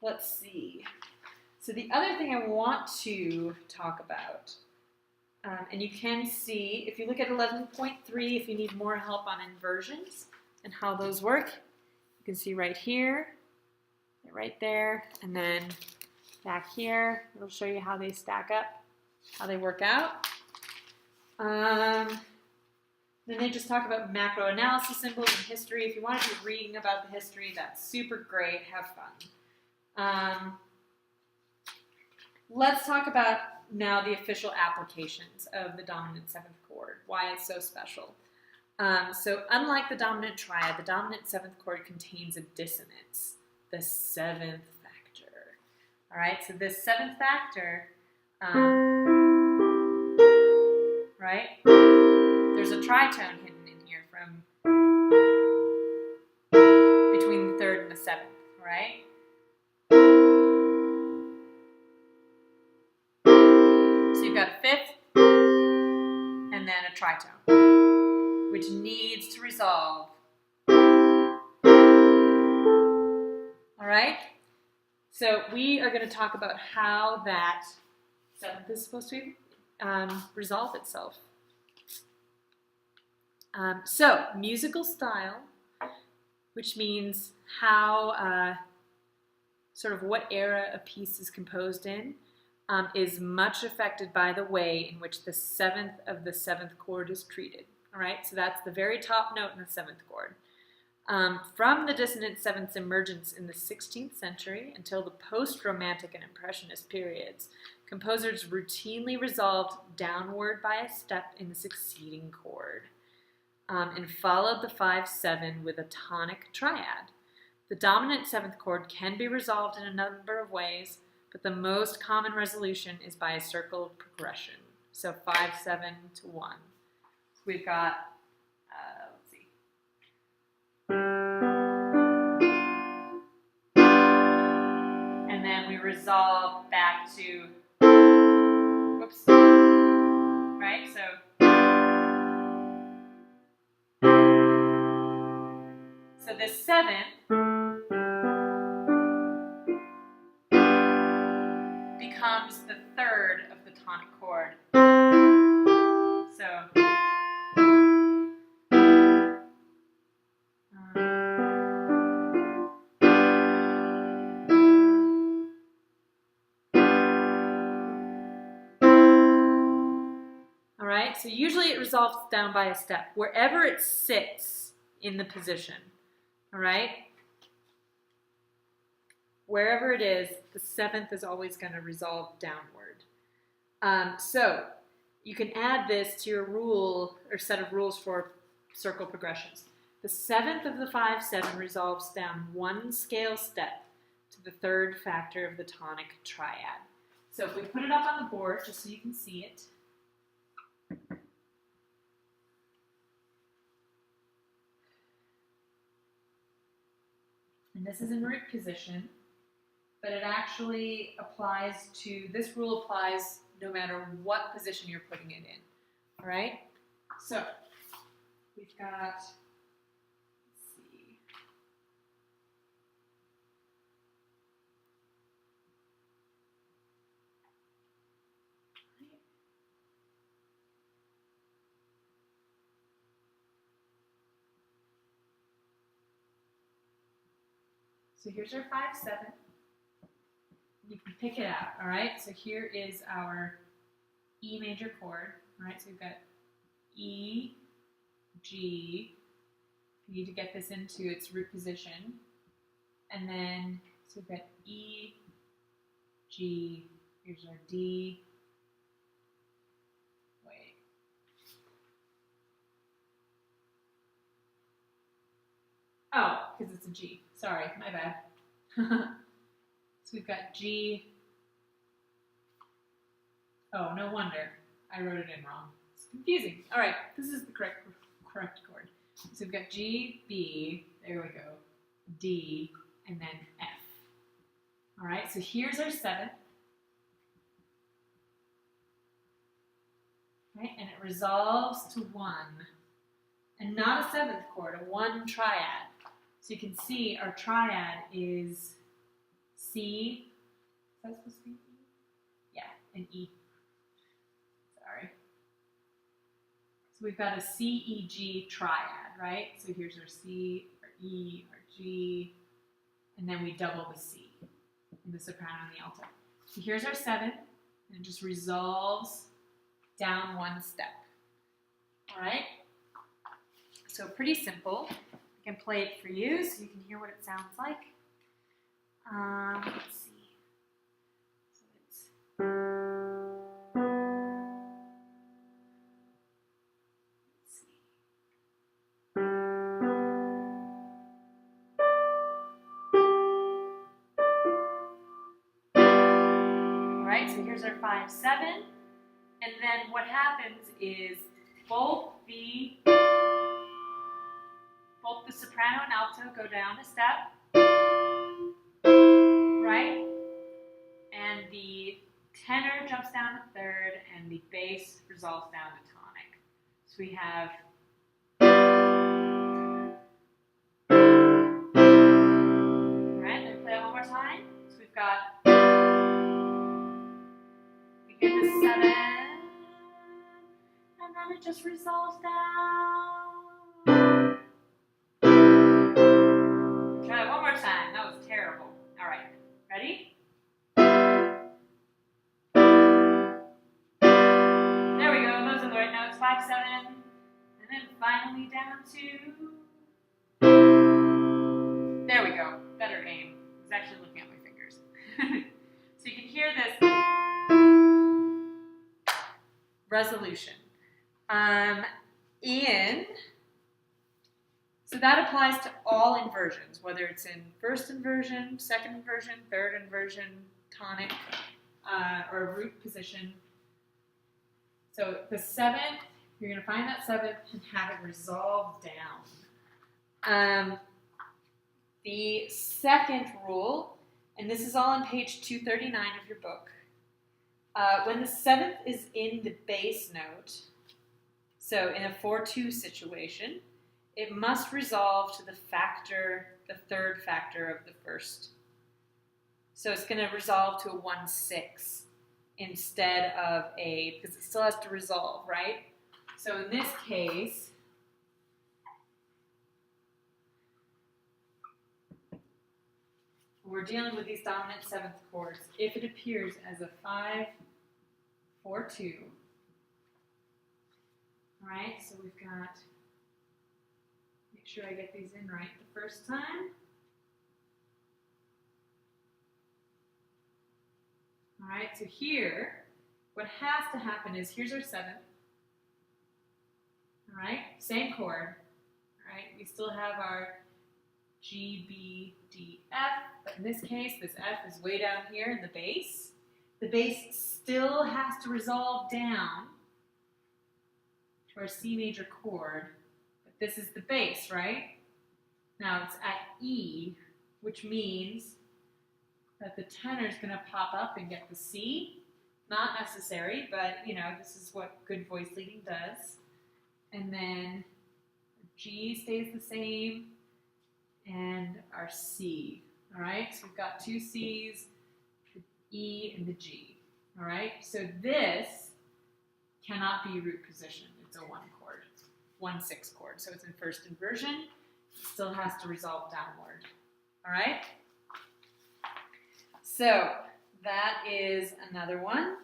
let's see. So the other thing I want to talk about, and you can see, if you look at 11.3, if you need more help on inversions and how those work, you can see right here, right there, and then back here, it'll show you how they stack up, how they work out. Then they just talk about macro analysis symbols and history. If you want to be reading about the history, that's super great. Have fun. Let's talk about now the official applications of the dominant seventh chord, why it's so special. So unlike the dominant triad, the dominant seventh chord contains a dissonance, the seventh factor. All right, so this seventh factor, right? There's a tritone hidden in here from between the third and the seventh, right? So you've got a fifth and then a tritone, which needs to resolve. All right? So we are going to talk about how that seventh is supposed to resolve itself. So, musical style, which means how, sort of what era a piece is composed in, is much affected by the way in which the seventh of the seventh chord is treated. All right, so that's the very top note in the seventh chord. From the dissonant seventh's emergence in the 16th century until the post-Romantic and Impressionist periods, composers routinely resolved downward by a step in the succeeding chord. And followed the 5-7 with a tonic triad. The dominant seventh chord can be resolved in a number of ways, but the most common resolution is by a circle progression. So 5-7 to 1. So we've got, let's see. And then we resolve back to, whoops, right? So this seventh becomes the third of the tonic chord. So all right, so usually it resolves down by a step, wherever it sits in the position. All right? Wherever it is, the seventh is always going to resolve downward. So you can add this to your rule or set of rules for circle progressions. The seventh of the 5-7 resolves down one scale step to the third factor of the tonic triad. So if we put it up on the board, just so you can see it. And this is in root position, but it actually applies to, this rule applies no matter what position you're putting it in. All right? So, we've got, let's see. So here's our 5-7. You can pick it out, all right? So here is our E major chord, all right? So we've got E, G. You need to get this into its root position. And then, so we've got E, G, here's our D. Wait. Oh, because it's a G. Sorry, my bad. So we've got G. Oh, no wonder. I wrote it in wrong. It's confusing. All right, this is the correct chord. So we've got G, B, there we go, D, and then F. All right, so here's our seventh. Right, and it resolves to 1. And not a seventh chord, a 1 triad. So you can see our triad is C. Is that supposed to be E? Yeah, an E. Sorry. So we've got a C, E, G triad, right? So here's our C, our E, our G, and then we double the C in the soprano and the alto. So here's our 7, and it just resolves down one step. All right? So pretty simple. I can play it for you so you can hear what it sounds like. Let's see. So it's Alright, so here's our 5, 7. And then what happens is both the soprano and alto go down a step, right? And the tenor jumps down a third, and the bass resolves down to tonic. So we have time. So we've got, we get the 7, and then it just resolves down. Try it one more time. That was terrible. All right, ready? There we go. Those are the right notes. 5, 7, and then finally down to. There we go. Better aim. I was actually looking at my fingers. So you can hear this resolution. So that applies to all inversions, whether it's in first inversion, second inversion, third inversion, tonic, or root position. So the 7th, you're going to find that 7th and have it resolve down. The second rule, and this is all on page 239 of your book, when the 7th is in the bass note, so in a 4-2 situation, it must resolve to the third factor of the first. So it's going to resolve to a 1-6 instead of because it still has to resolve, right? So in this case, we're dealing with these dominant 7th chords. If it appears as a 5-4-2, all right, so we've got, make sure I get these in right the first time. All right, so here, what has to happen is, here's our 7th. All right, same chord. All right, we still have our G, B, D, F, but in this case, this F is way down here in the bass. The bass still has to resolve down to our C major chord, but this is the bass, right? Now it's at E, which means that the tenor is going to pop up and get the C. Not necessary, but you know, this is what good voice leading does. And then G stays the same, and our C. All right, so we've got 2 C's, the E and the G. All right, so this cannot be root position. It's a 1 chord, 1-6 chord. So it's in first inversion. It still has to resolve downward. All right. So that is another one.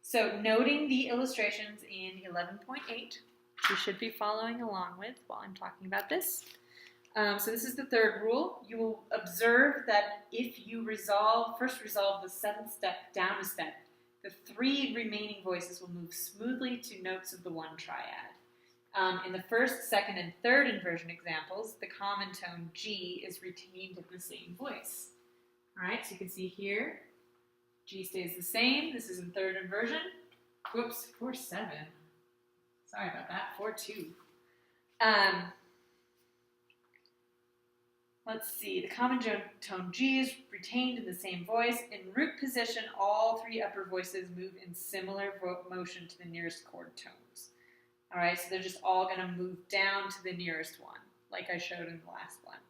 So noting the illustrations in 11.8, you should be following along with while I'm talking about this. So this is the third rule. You will observe that if you first resolve the 7th step down a step, the 3 remaining voices will move smoothly to notes of the 1 triad. In the first, second, and third inversion examples, the common tone G is retained in the same voice. All right, so you can see here, G stays the same. This is in third inversion. Whoops, 4-7. Sorry about that, 4-2. Let's see, the common tone G is retained in the same voice. In root position, all 3 upper voices move in similar motion to the nearest chord tones. All right, so they're just all going to move down to the nearest one, like I showed in the last one.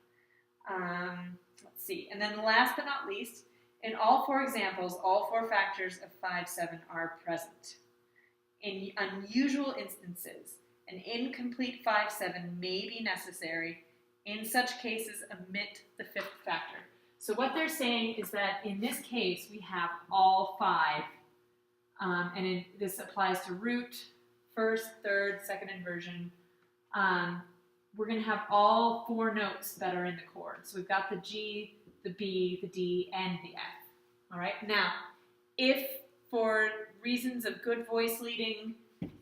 Let's see. And then last but not least, in all four examples, all four factors of 5-7 are present. In unusual instances, an incomplete 5-7 may be necessary. In such cases, omit the fifth factor. So what they're saying is that in this case, we have all five. And this applies to root, first, third, second inversion. We're going to have all four notes that are in the chord. So we've got the G, the B, the D, and the F. All right. Now, if for reasons of good voice leading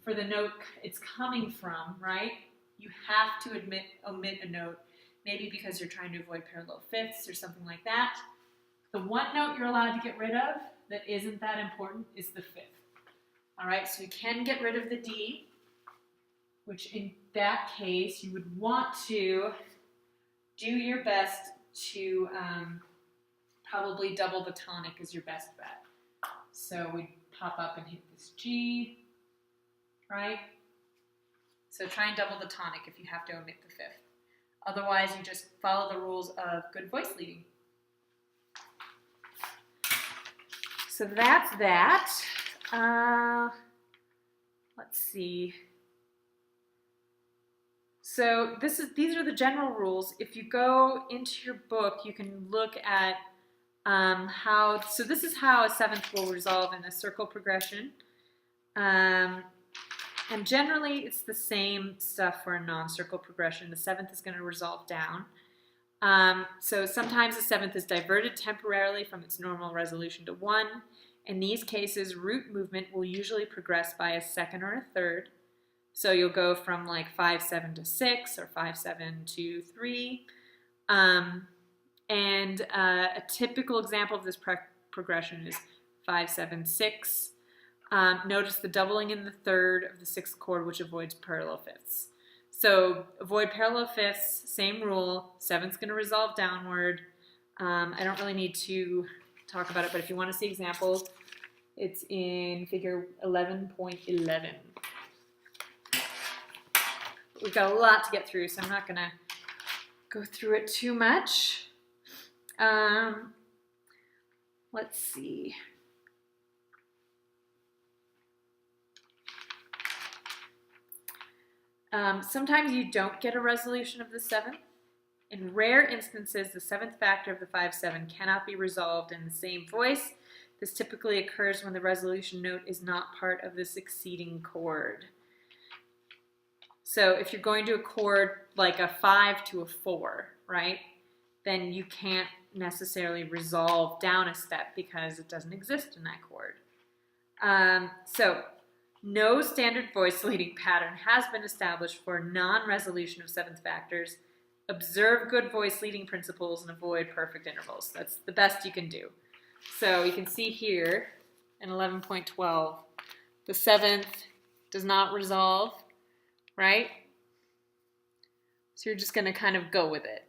for the note it's coming from, right, you have to omit a note, maybe because you're trying to avoid parallel fifths or something like that. The one note you're allowed to get rid of that isn't that important is the fifth. All right, so you can get rid of the D, which in that case you would want to do your best to probably double the tonic is your best bet. So we pop up and hit this G, right? So try and double the tonic if you have to omit the fifth. Otherwise, you just follow the rules of good voice leading. So that's that. Let's see. So these are the general rules. If you go into your book, you can look at so this is how a seventh will resolve in a circle progression. And generally, it's the same stuff for a non-circle progression. The seventh is going to resolve down. So sometimes the seventh is diverted temporarily from its normal resolution to 1. In these cases, root movement will usually progress by a second or a third. So you'll go from like 5-7 to 6 or 5-7 to 3. And a typical example of this progression is 5-7-6. Notice the doubling in the third of the sixth chord, which avoids parallel fifths. So avoid parallel fifths, same rule. Seventh's going to resolve downward. I don't really need to talk about it, but if you want to see examples, it's in figure 11.11. We've got a lot to get through, so I'm not going to go through it too much. Let's see. Sometimes you don't get a resolution of the seventh. In rare instances, the seventh factor of the 5-7 cannot be resolved in the same voice. This typically occurs when the resolution note is not part of the succeeding chord. So if you're going to a chord like a 5 to a 4, right, then you can't necessarily resolve down a step because it doesn't exist in that chord. So no standard voice leading pattern has been established for non-resolution of seventh factors. Observe good voice leading principles and avoid perfect intervals. That's the best you can do. So you can see here in 11.12, the seventh does not resolve, right? So you're just going to kind of go with it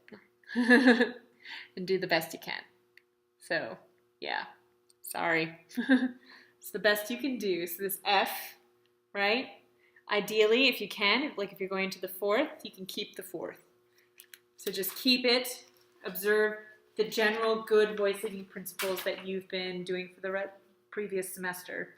and do the best you can. So, yeah, sorry. It's the best you can do. So this F, right? Ideally, if you can, like if you're going to the fourth, you can keep the fourth. So just keep it, observe the general good voice leading principles that you've been doing for the previous semester.